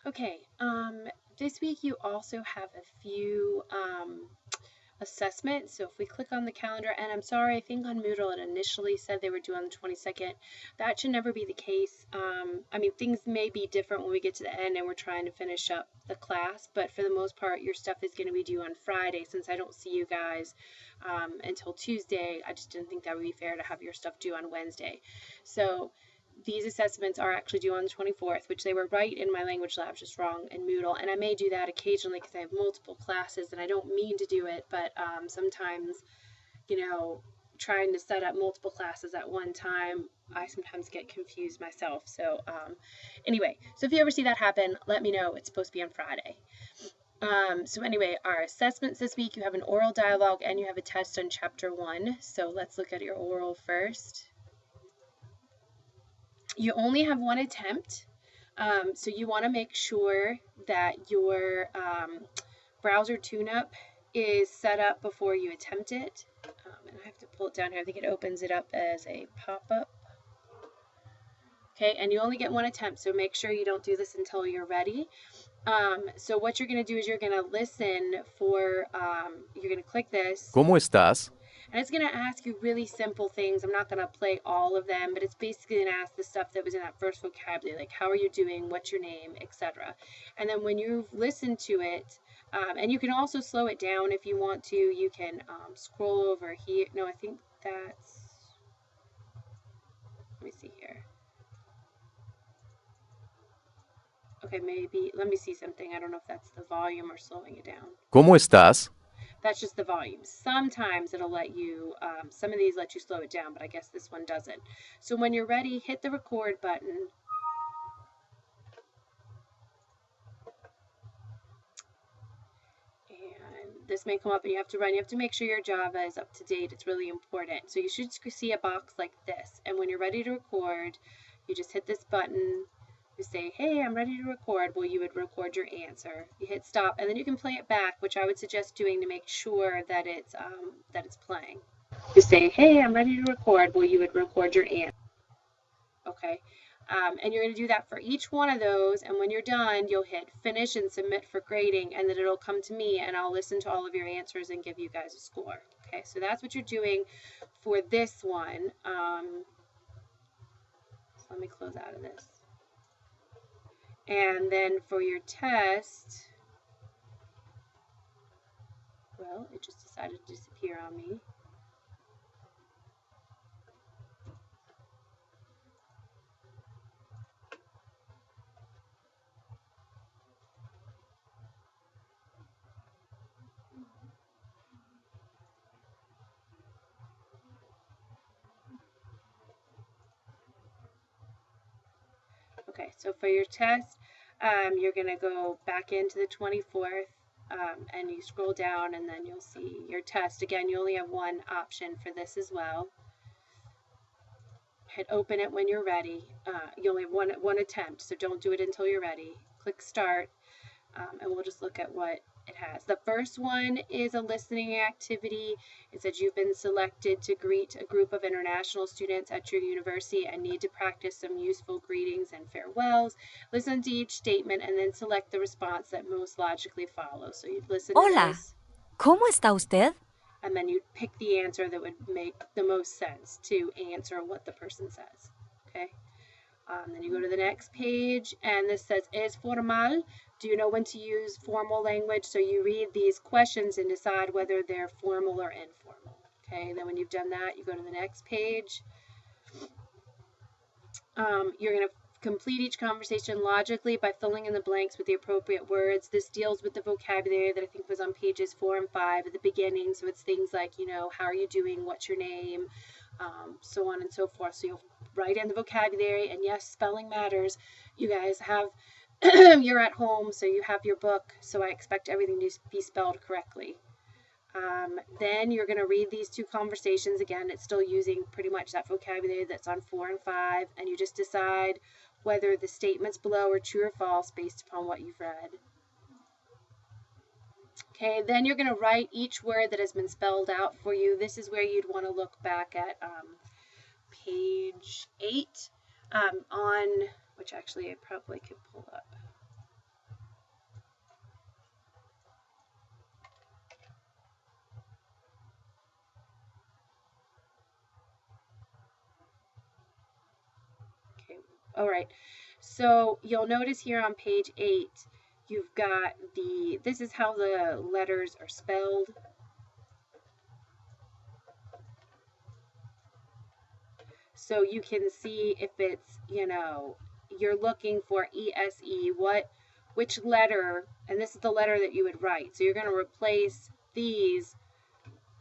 Okay, this week you also have a few assessments. So if we click on the calendar, and I'm sorry, I think on Moodle it initially said they were due on the 22nd. That should never be the case. I mean, things may be different when we get to the end and we're trying to finish up the class, but for the most part, your stuff is going to be due on Friday. Since I don't see you guys until Tuesday, I just didn't think that would be fair to have your stuff due on Wednesday. So these assessments are actually due on the 24th, which they were right in my language lab, just wrong in Moodle. And I may do that occasionally because I have multiple classes and I don't mean to do it, but sometimes, you know, trying to set up multiple classes at one time, I sometimes get confused myself. So anyway, so if you ever see that happen, let me know. It's supposed to be on Friday. So anyway, our assessments this week, you have an oral dialogue and you have a test on chapter 1. So let's look at your oral first. You only have one attempt, so you want to make sure that your browser tune-up is set up before you attempt it. And I have to pull it down here. I think it opens it up as a pop-up. Okay, and you only get one attempt, so make sure you don't do this until you're ready. So what you're going to do is you're going to listen for, you're going to click this. ¿Cómo estás? And it's going to ask you really simple things. I'm not going to play all of them, but it's basically going to ask the stuff that was in that first vocabulary, like how are you doing, what's your name, etc. And then when you've listened to it, and you can also slow it down if you want to, you can scroll over here. No, I think that's, let me see here. Okay, maybe, let me see something. I don't know if that's the volume or slowing it down. ¿Cómo estás? That's just the volume. Sometimes it'll let you, some of these let you slow it down, but I guess this one doesn't. So when you're ready, hit the record button. And this may come up and you have to run. You have to make sure your Java is up to date. It's really important. So you should see a box like this. And when you're ready to record, you just hit this button. You say, hey, I'm ready to record. Well, you would record your answer. You hit stop, and then you can play it back, which I would suggest doing to make sure that it's playing. You say, hey, I'm ready to record. Well, you would record your answer. Okay. And you're going to do that for each one of those. And when you're done, you'll hit finish and submit for grading. And then it'll come to me and I'll listen to all of your answers and give you guys a score. Okay, so that's what you're doing for this one. So let me close out of this. And then for your test, well, it just decided to disappear on me. Okay, so for your test, you're going to go back into the 24th and you scroll down and then you'll see your test. Again, you only have one option for this as well. Hit open it when you're ready. You only have one attempt, so don't do it until you're ready. Click start and we'll just look at what it has. The first one is a listening activity. It says you've been selected to greet a group of international students at your university and need to practice some useful greetings and farewells. Listen to each statement and then select the response that most logically follows. So you'd listen to Hola, this, ¿cómo está usted? and then you'd pick the answer that would make the most sense to answer what the person says. Okay. Then you go to the next page, and this says, es formal? Do you know when to use formal language? So you read these questions and decide whether they're formal or informal. Okay, then when you've done that, you go to the next page. You're going to complete each conversation logically by filling in the blanks with the appropriate words. This deals with the vocabulary that I think was on pages 4 and 5 at the beginning. So it's things like, you know, how are you doing? What's your name? So on and so forth. So you'll write in the vocabulary, and yes, spelling matters. You guys have, you're at home, so you have your book, so I expect everything to be spelled correctly. Then you're going to read these two conversations again. It's still using pretty much that vocabulary that's on 4 and 5, and you just decide whether the statements below are true or false based upon what you've read. Okay, then you're going to write each word that has been spelled out for you. This is where you'd want to look back at page 8 on, which actually I probably could pull up. All right. So you'll notice here on page 8, you've got this is how the letters are spelled. So you can see if it's, you're looking for ESE, which letter, and this is the letter that you would write. So you're going to replace these,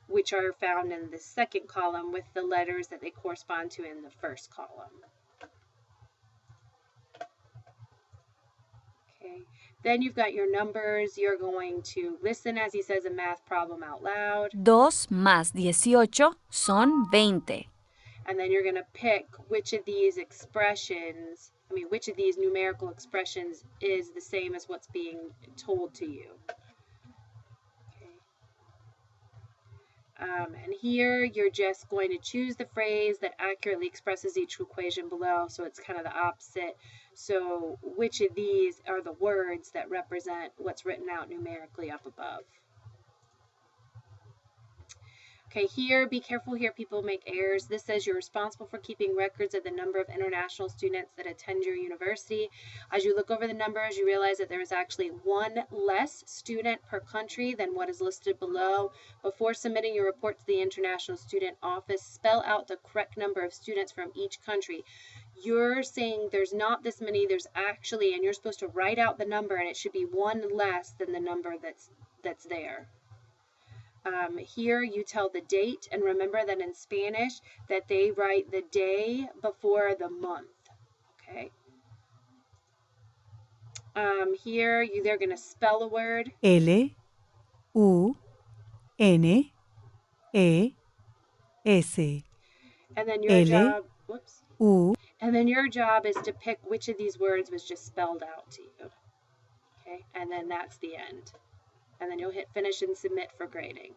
which are found in the second column, with the letters that they correspond to in the first column. Okay. Then you've got your numbers. You're going to listen as he says a math problem out loud. 2 más 18 son 20. And then you're going to pick which of these which of these numerical expressions is the same as what's being told to you. And here you're just going to choose the phrase that accurately expresses each equation below, so it's kind of the opposite. So which of these are the words that represent what's written out numerically up above? Okay, here, be careful here, people make errors. This says you're responsible for keeping records of the number of international students that attend your university. As you look over the numbers, you realize that there is actually one less student per country than what is listed below. Before submitting your report to the International Student Office, spell out the correct number of students from each country. You're saying there's not this many, there's actually, and you're supposed to write out the number, and it should be one less than the number that's there. Here you tell the date, and remember that in Spanish that they write the day before the month. Okay. Here they're going to spell a word. L-U-N-E-S. And then your job, and then your job is to pick which of these words was just spelled out to you. Okay, and then that's the end. And then you'll hit finish and submit for grading.